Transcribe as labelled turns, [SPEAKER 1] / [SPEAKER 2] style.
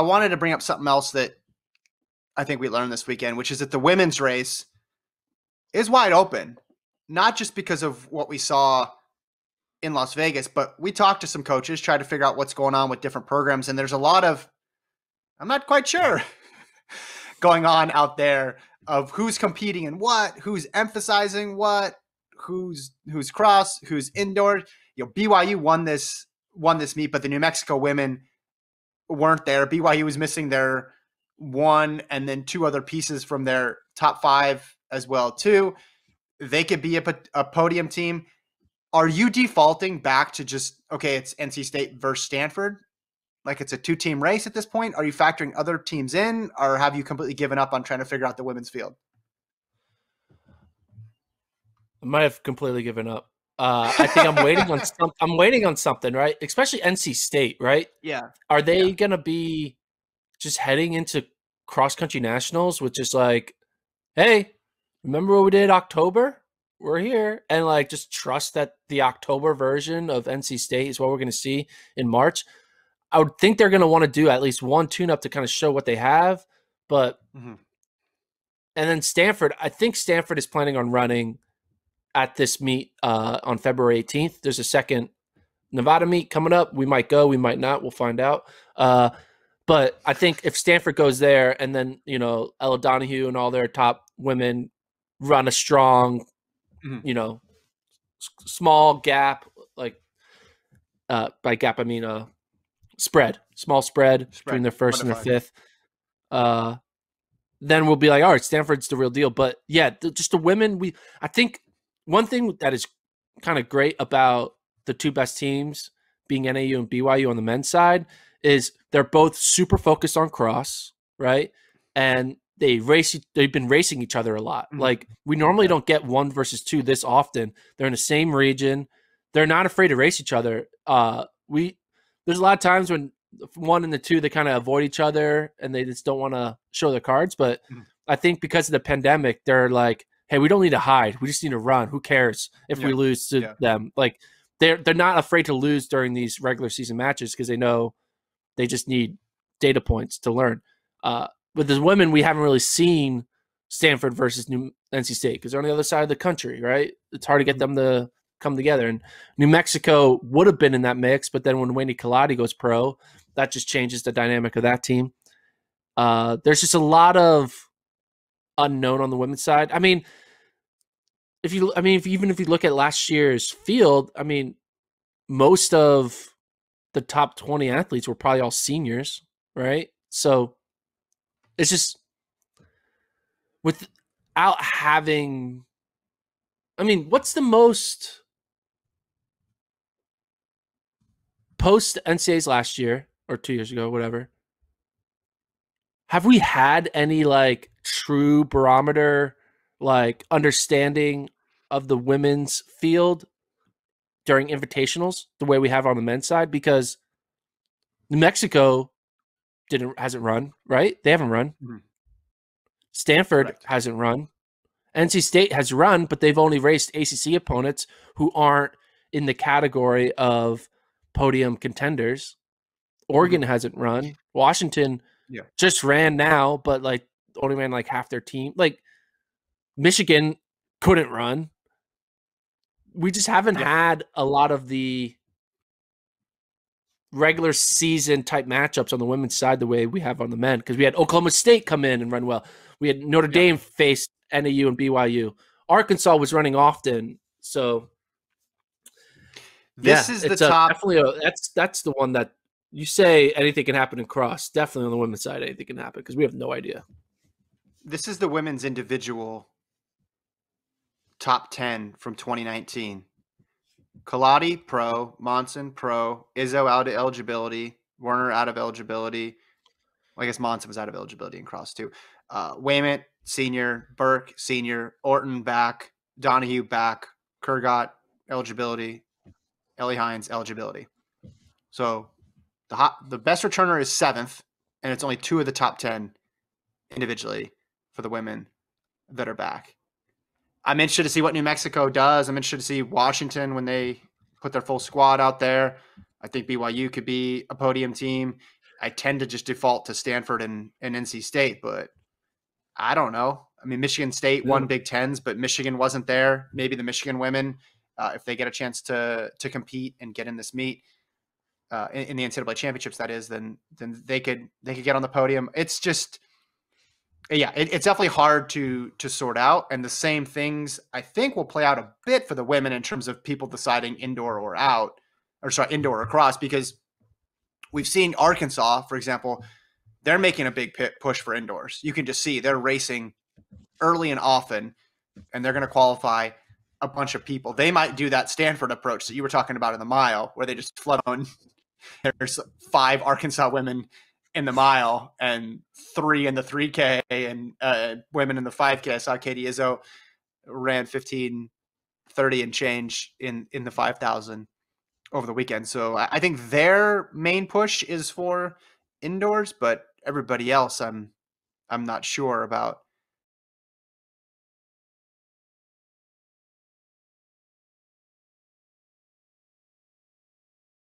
[SPEAKER 1] I wanted to bring up something else that I think we learned this weekend, which is that the women's race is wide open, not just because of what we saw in Las Vegas, but we talked to some coaches, tried to figure out what's going on with different programs. And there's a lot of, I'm not quite sure, going on out there of who's competing in what, who's emphasizing what, who's cross, who's indoor. BYU won this meet, but the New Mexico women weren't there. BYU was missing their one and then two other pieces from their top five as well too. They could be a podium team. Are you defaulting back to just, okay, it's NC State versus Stanford? Like it's a two-team race at this point? Are you factoring other teams in, or have you completely given up on trying to figure out the women's field?
[SPEAKER 2] I might have completely given up. I think I'm waiting on I'm waiting on something, right? Especially NC State, right?
[SPEAKER 1] Yeah.
[SPEAKER 2] Are they going to be just heading into cross country nationals with just like, hey, remember what we did October? We're here. And like, just trust that the October version of NC State is what we're going to see in March. I would think they're going to want to do at least one tune-up to kind of show what they have. But, and then Stanford, I think Stanford is planning on running at this meet on February 18th. There's a second Nevada meet coming up. We might go, we might not. We'll find out. But I think if Stanford goes there and then, Ella Donahue and all their top women run a strong, small gap, like by gap, I mean small spread between their first and their fifth. Then we'll be like, all right, Stanford's the real deal. But yeah, just the women, I think one thing that is kind of great about the two best teams being NAU and BYU on the men's side is they're both super focused on cross, right? And they've been racing each other a lot. Like we normally don't get 1 versus 2 this often. They're in the same region. They're not afraid to race each other. There's a lot of times when 1 and the 2, they kind of avoid each other and they just don't want to show their cards. But I think because of the pandemic, they're like, hey, we don't need to hide. We just need to run. Who cares if we lose to them? Like they're not afraid to lose during these regular season matches because they know they just need data points to learn. With the women, we haven't really seen Stanford versus NC State because they're on the other side of the country, right? It's hard to get them to come together. And New Mexico would have been in that mix, but then when Wayne Kaladi goes pro, that just changes the dynamic of that team. There's just a lot of unknown on the women's side. I mean, if you look at last year's field, I mean, most of the top 20 athletes were probably all seniors, right? So it's just without having, I mean, what's the most post NCAAs last year or 2 years ago, whatever? Have we had any like true barometer, like understanding of the women's field during invitationals the way we have on the men's side? Because New Mexico hasn't run, right? They haven't run. Stanford hasn't run. NC State has run, but they've only raced ACC opponents who aren't in the category of podium contenders. Oregon hasn't run. Washington just ran now, but like only ran like half their team. Like Michigan couldn't run. We just haven't had a lot of the regular season type matchups on the women's side the way we have on the men, because we had Oklahoma State come in and run well. We had Notre Dame face NAU and BYU. Arkansas was running often, so
[SPEAKER 1] this is the top.
[SPEAKER 2] Definitely, that's the one that you say anything can happen in cross. Definitely on the women's side, anything can happen because we have no idea.
[SPEAKER 1] This is the women's individual top 10 from 2019. Kaladi, pro. Monson, pro. Izzo out of eligibility. Werner out of eligibility. Well, I guess Monson was out of eligibility in cross too. Wayment, senior. Burke, senior. Orton, back. Donahue, back. Kurgat, eligibility. Ellie Hines, eligibility. So the best returner is 7th, and it's only 2 of the top 10 individually for the women that are back. I'm interested to see what New Mexico does. I'm interested to see Washington when they put their full squad out there. I think BYU could be a podium team. I tend to just default to Stanford and NC State, but I don't know. I mean, Michigan State won Big Tens, but Michigan wasn't there. Maybe the Michigan women, if they get a chance to compete and get in this meet in the NCAA championships, that is, then they could get on the podium. It's just, yeah, it's definitely hard to sort out. And the same things I think will play out a bit for the women in terms of people deciding indoor or indoor or cross, because we've seen Arkansas, for example, they're making a big push for indoors. You can just see they're racing early and often, and they're going to qualify a bunch of people. They might do that Stanford approach that you were talking about in the mile, where they just flood on. There's 5 Arkansas women in the mile and 3 in the 3K and women in the 5K. I saw Katie Izzo ran 15:30 and change in the 5,000 over the weekend. So I think their main push is for indoors, but everybody else I'm not sure about